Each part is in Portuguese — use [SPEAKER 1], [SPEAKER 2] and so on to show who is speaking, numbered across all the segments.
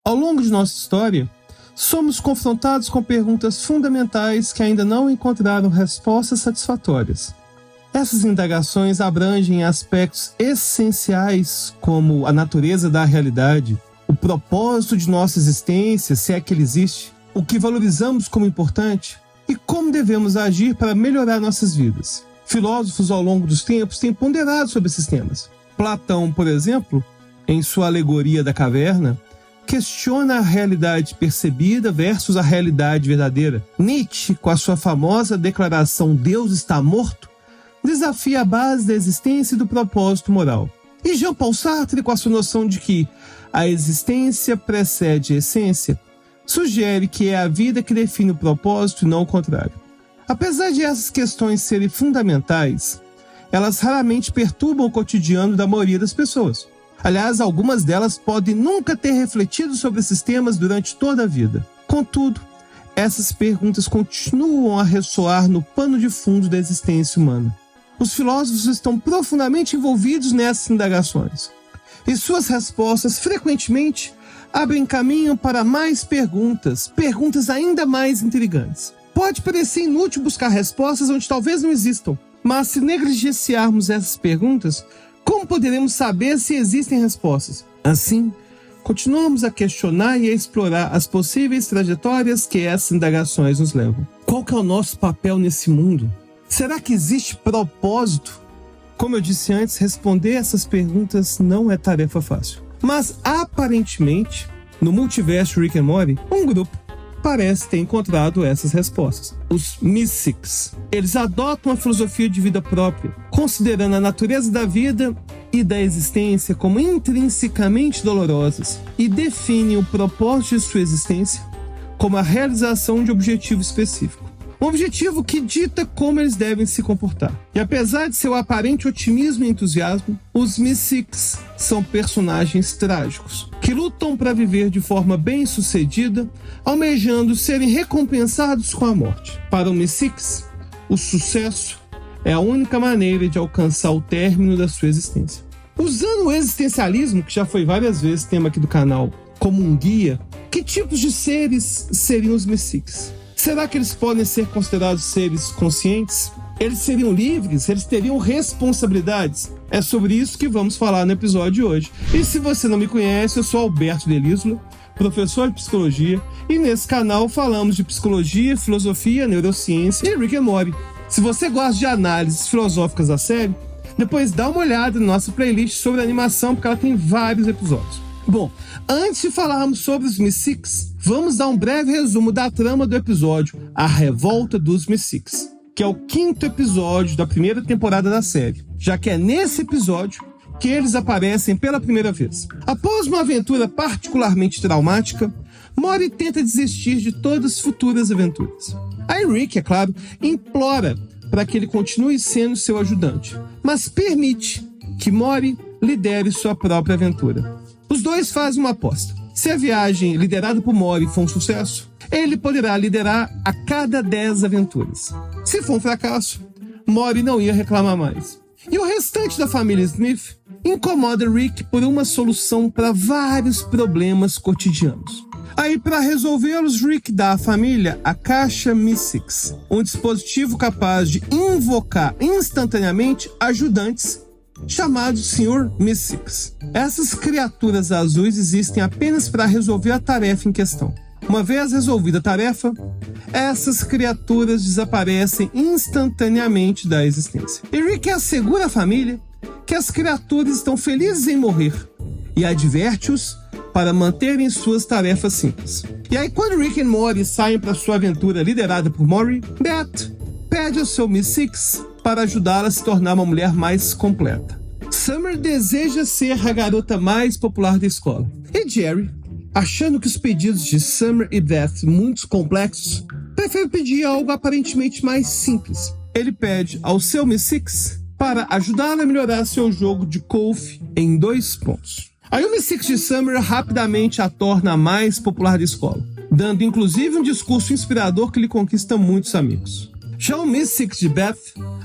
[SPEAKER 1] Ao longo de nossa história, somos confrontados com perguntas fundamentais que ainda não encontraram respostas satisfatórias. Essas indagações abrangem aspectos essenciais como a natureza da realidade, o propósito de nossa existência, se é que ele existe, o que valorizamos como importante e como devemos agir para melhorar nossas vidas. Filósofos ao longo dos tempos têm ponderado sobre esses temas. Platão, por exemplo, em sua alegoria da caverna, questiona a realidade percebida versus a realidade verdadeira. Nietzsche, com a sua famosa declaração "Deus está morto", desafia a base da existência e do propósito moral. E Jean-Paul Sartre, com a sua noção de que a existência precede a essência, sugere que é a vida que define o propósito e não o contrário. Apesar de essas questões serem fundamentais, elas raramente perturbam o cotidiano da maioria das pessoas. Aliás, algumas delas podem nunca ter refletido sobre esses temas durante toda a vida. Contudo, essas perguntas continuam a ressoar no pano de fundo da existência humana. Os filósofos estão profundamente envolvidos nessas indagações, e suas respostas frequentemente abrem caminho para mais perguntas ainda mais intrigantes. Pode parecer inútil buscar respostas onde talvez não existam, mas se negligenciarmos essas perguntas, como poderemos saber se existem respostas? Assim, continuamos a questionar e a explorar as possíveis trajetórias que essas indagações nos levam. Qual que é o nosso papel nesse mundo? Será que existe propósito? Como eu disse antes, responder essas perguntas não é tarefa fácil. Mas, aparentemente, no multiverso Rick and Morty, um grupo parece ter encontrado essas respostas. Os Mystics. Eles adotam uma filosofia de vida própria, considerando a natureza da vida e da existência como intrinsecamente dolorosas, e definem o propósito de sua existência como a realização de um objetivo específico. Um objetivo que dita como eles devem se comportar. E apesar de seu aparente otimismo e entusiasmo, os Mystics são personagens trágicos, que lutam para viver de forma bem-sucedida, almejando serem recompensados com a morte. Para os Mystics, o sucesso é a única maneira de alcançar o término da sua existência. Usando o existencialismo, que já foi várias vezes tema aqui do canal, como um guia, que tipos de seres seriam os Mystics? Será que eles podem ser considerados seres conscientes? Eles seriam livres? Eles teriam responsabilidades? É sobre isso que vamos falar no episódio de hoje. E se você não me conhece, eu sou Alberto Delísolo, professor de psicologia, e nesse canal falamos de psicologia, filosofia, neurociência e Rick and Morty. Se você gosta de análises filosóficas da série, depois dá uma olhada na nossa playlist sobre animação, porque ela tem vários episódios. Bom, antes de falarmos sobre os Mystics, vamos dar um breve resumo da trama do episódio A Revolta dos Mystics, que é o 5º episódio da primeira temporada da série, já que é nesse episódio que eles aparecem pela primeira vez. Após uma aventura particularmente traumática, Morty tenta desistir de todas as futuras aventuras. Aí Rick, é claro, implora para que ele continue sendo seu ajudante, mas permite que Morty lidere sua própria aventura. Os dois fazem uma aposta. Se a viagem liderada por Morty for um sucesso, ele poderá liderar a cada 10 aventuras. Se for um fracasso, Morty não ia reclamar mais. E o restante da família Smith incomoda Rick por uma solução para vários problemas cotidianos. Aí, para resolvê-los, Rick dá à família a Caixa Mystics, um dispositivo capaz de invocar instantaneamente ajudantes chamados Sr. Mystics. Essas criaturas azuis existem apenas para resolver a tarefa em questão. Uma vez resolvida a tarefa, essas criaturas desaparecem instantaneamente da existência. E Rick assegura à família que as criaturas estão felizes em morrer e adverte-os para manterem suas tarefas simples. E aí, quando Rick e Morty saem para sua aventura liderada por Morty, Beth pede ao seu Mystics para ajudá-la a se tornar uma mulher mais completa. Summer deseja ser a garota mais popular da escola. E Jerry, achando que os pedidos de Summer e Beth muito complexos, prefere pedir algo aparentemente mais simples. Ele pede ao seu Mystics para ajudá-la a melhorar seu jogo de golfe em 2 pontos. Aí o Mystics de Summer rapidamente a torna a mais popular da escola, dando inclusive um discurso inspirador que lhe conquista muitos amigos. Já o Mystics de Beth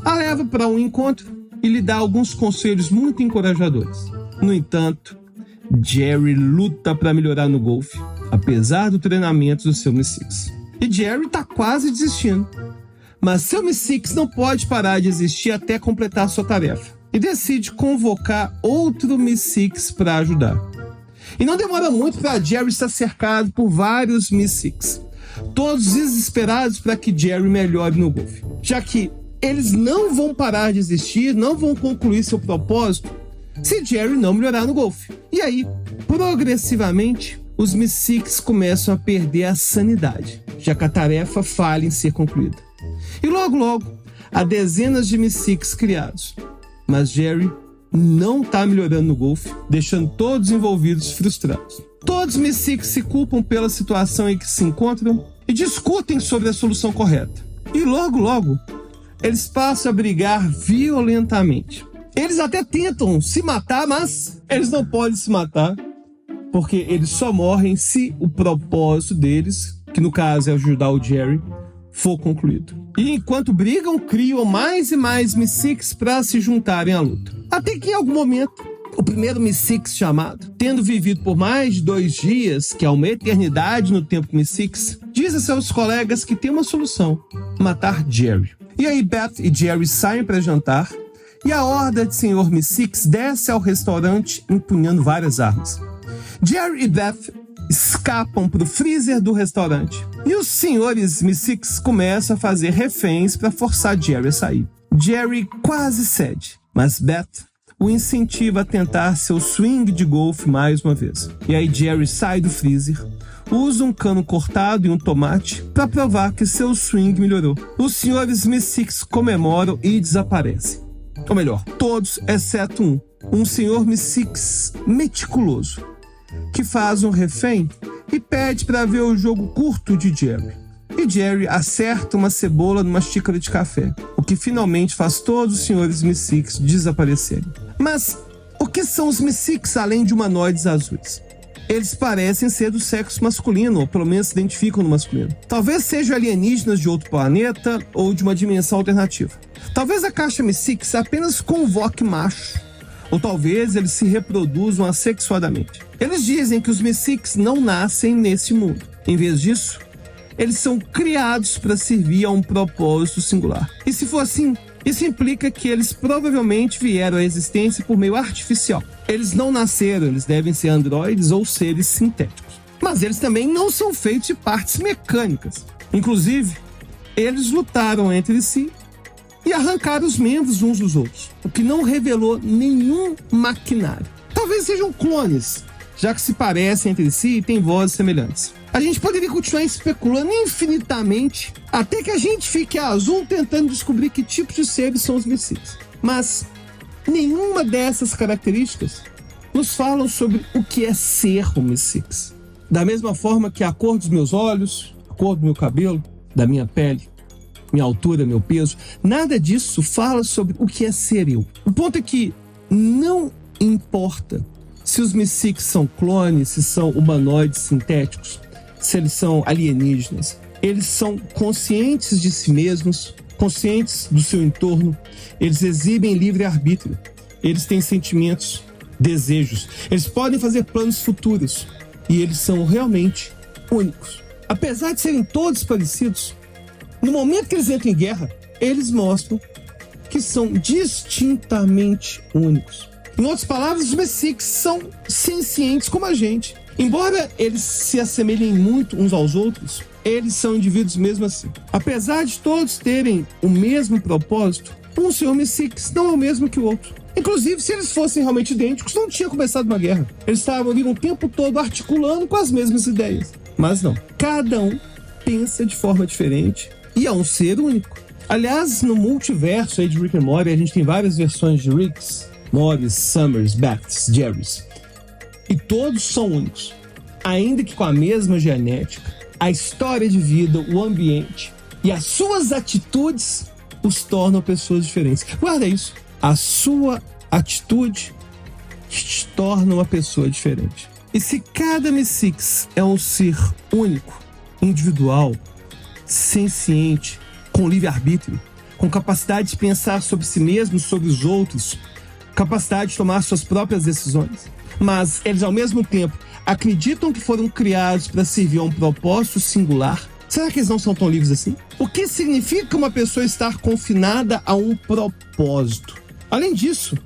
[SPEAKER 1] a leva para um encontro e lhe dá alguns conselhos muito encorajadores. No entanto, Jerry luta para melhorar no golfe, apesar do treinamento do seu Mystics. E Jerry tá quase desistindo. Mas seu Mystics não pode parar de existir até completar sua tarefa. E decide convocar outro Mystics para ajudar. E não demora muito para Jerry estar cercado por vários Mystics, todos desesperados para que Jerry melhore no golfe. Já que eles não vão parar de existir, não vão concluir seu propósito se Jerry não melhorar no golfe. E aí, progressivamente, os Mystics começam a perder a sanidade, já que a tarefa falha em ser concluída. E logo, há dezenas de Mystics criados. Mas Jerry não está melhorando no golfe, deixando todos os envolvidos frustrados. Todos os Mystics se culpam pela situação em que se encontram e discutem sobre a solução correta. E logo, eles passam a brigar violentamente. Eles até tentam se matar, mas eles não podem se matar, porque eles só morrem se o propósito deles, que no caso é ajudar o Jerry, for concluído. E enquanto brigam, criam mais e mais Mystics para se juntarem à luta. Até que em algum momento, o primeiro Mystics chamado, tendo vivido por mais de 2 dias, que é uma eternidade no tempo Mystics, diz a seus colegas que tem uma solução: matar Jerry. E aí Beth e Jerry saem para jantar, e a horda de Sr. Mystics desce ao restaurante empunhando várias armas. Jerry e Beth escapam para o freezer do restaurante, e os senhores Mystics começam a fazer reféns para forçar Jerry a sair. Jerry quase cede, mas Beth o incentiva a tentar seu swing de golfe mais uma vez. E aí Jerry sai do freezer, usa um cano cortado e um tomate para provar que seu swing melhorou. Os senhores Mystics comemoram e desaparecem. Ou melhor, todos exceto um senhor Mystics meticuloso, que faz um refém e pede para ver o jogo curto de Jerry. E Jerry acerta uma cebola numa xícara de café, o que finalmente faz todos os senhores Mystics desaparecerem. Mas o que são os Mystics além de humanoides azuis? Eles parecem ser do sexo masculino, ou pelo menos se identificam no masculino. Talvez sejam alienígenas de outro planeta ou de uma dimensão alternativa. Talvez a caixa Mystics apenas convoque machos, ou talvez eles se reproduzam assexuadamente. Eles dizem que os Mystics não nascem nesse mundo. Em vez disso, eles são criados para servir a um propósito singular. E se for assim, isso implica que eles provavelmente vieram à existência por meio artificial. Eles não nasceram, eles devem ser androides ou seres sintéticos. Mas eles também não são feitos de partes mecânicas. Inclusive, eles lutaram entre si e arrancaram os membros uns dos outros, o que não revelou nenhum maquinário. Talvez sejam clones, já que se parecem entre si e têm vozes semelhantes. A gente poderia continuar especulando infinitamente até que a gente fique azul tentando descobrir que tipo de seres são os Mystics. Mas nenhuma dessas características nos falam sobre o que é ser um Mystics. Da mesma forma que a cor dos meus olhos, a cor do meu cabelo, da minha pele, minha altura, meu peso, nada disso fala sobre o que é ser eu. O ponto é que não importa se os Mystics são clones, se são humanoides sintéticos, se eles são alienígenas. Eles são conscientes de si mesmos, conscientes do seu entorno, eles exibem livre-arbítrio, eles têm sentimentos, desejos, eles podem fazer planos futuros e eles são realmente únicos. Apesar de serem todos parecidos, no momento que eles entram em guerra, eles mostram que são distintamente únicos. Em outras palavras, os Mystics são sencientes como a gente. Embora eles se assemelhem muito uns aos outros, eles são indivíduos mesmo assim. Apesar de todos terem o mesmo propósito, um senhor Mystics não é o mesmo que o outro. Inclusive, se eles fossem realmente idênticos, não tinha começado uma guerra. Eles estavam ali o tempo todo articulando com as mesmas ideias. Mas não. Cada um pensa de forma diferente e é um ser único. Aliás, no multiverso aí de Rick and Morty, a gente tem várias versões de Ricks, Mortys, Summers, Beths, Jerrys. E todos são únicos. Ainda que com a mesma genética, a história de vida, o ambiente e as suas atitudes os tornam pessoas diferentes. Guarda isso. A sua atitude te torna uma pessoa diferente. E se cada Mystics é um ser único, individual, senciente, com livre-arbítrio, com capacidade de pensar sobre si mesmo, sobre os outros, capacidade de tomar suas próprias decisões, mas eles ao mesmo tempo acreditam que foram criados para servir a um propósito singular? Será que eles não são tão livres assim? O que significa uma pessoa estar confinada a um propósito? Além disso,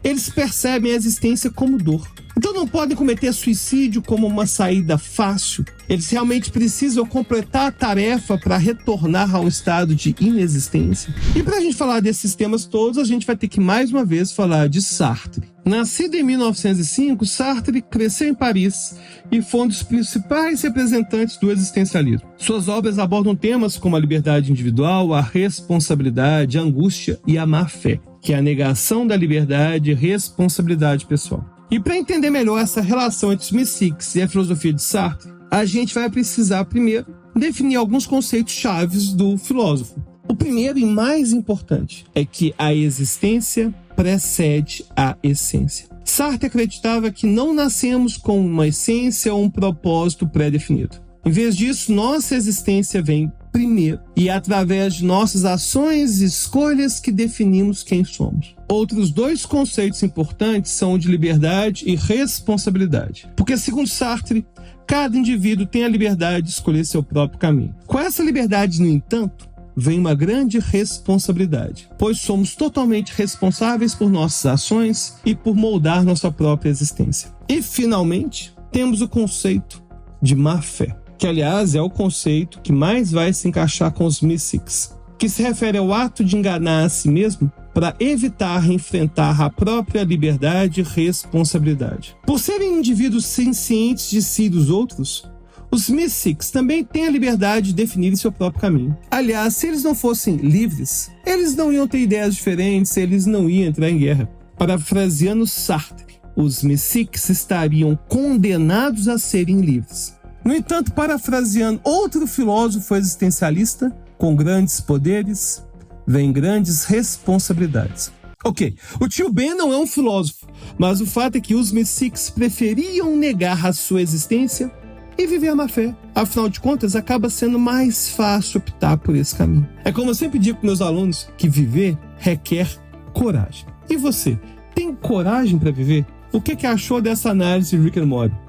[SPEAKER 1] eles percebem a existência como dor. Então não podem cometer suicídio como uma saída fácil. Eles realmente precisam completar a tarefa para retornar a um estado de inexistência. E para a gente falar desses temas todos, a gente vai ter que mais uma vez falar de Sartre. Nascido em 1905, Sartre cresceu em Paris e foi um dos principais representantes do existencialismo. Suas obras abordam temas como a liberdade individual, a responsabilidade, a angústia e a má-fé, que é a negação da liberdade e responsabilidade pessoal. E para entender melhor essa relação entre os Mystics e a filosofia de Sartre, a gente vai precisar primeiro definir alguns conceitos chaves do filósofo. O primeiro e mais importante é que a existência precede a essência. Sartre acreditava que não nascemos com uma essência ou um propósito pré-definido. Em vez disso, nossa existência vem primeiro e é através de nossas ações e escolhas que definimos quem somos. Outros dois conceitos importantes são o de liberdade e responsabilidade. Porque, segundo Sartre, cada indivíduo tem a liberdade de escolher seu próprio caminho. Com essa liberdade, no entanto, vem uma grande responsabilidade, pois somos totalmente responsáveis por nossas ações e por moldar nossa própria existência. E, finalmente, temos o conceito de má-fé, que, aliás, é o conceito que mais vai se encaixar com os Mystics, que se refere ao ato de enganar a si mesmo para evitar enfrentar a própria liberdade e responsabilidade. Por serem indivíduos cientes de si e dos outros, os Mystics também têm a liberdade de definir seu próprio caminho. Aliás, se eles não fossem livres, eles não iam ter ideias diferentes, eles não iam entrar em guerra. Parafraseando Sartre, os Mystics estariam condenados a serem livres. No entanto, parafraseando outro filósofo existencialista, com grandes poderes, vem grandes responsabilidades. Ok, o tio Ben não é um filósofo, mas o fato é que os Mystics preferiam negar a sua existência e viver a má-fé. Afinal de contas, acaba sendo mais fácil optar por esse caminho. É como eu sempre digo para meus alunos, que viver requer coragem. E você, tem coragem para viver? O que achou dessa análise de Rick and Morty?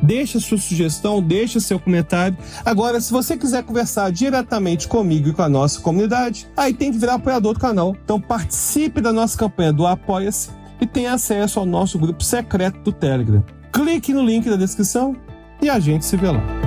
[SPEAKER 1] Deixa sua sugestão, deixa seu comentário. Agora, se você quiser conversar diretamente comigo e com a nossa comunidade, aí tem que virar apoiador do canal. Então participe da nossa campanha do Apoia-se e tenha acesso ao nosso grupo secreto do Telegram. Clique no link da descrição e a gente se vê lá.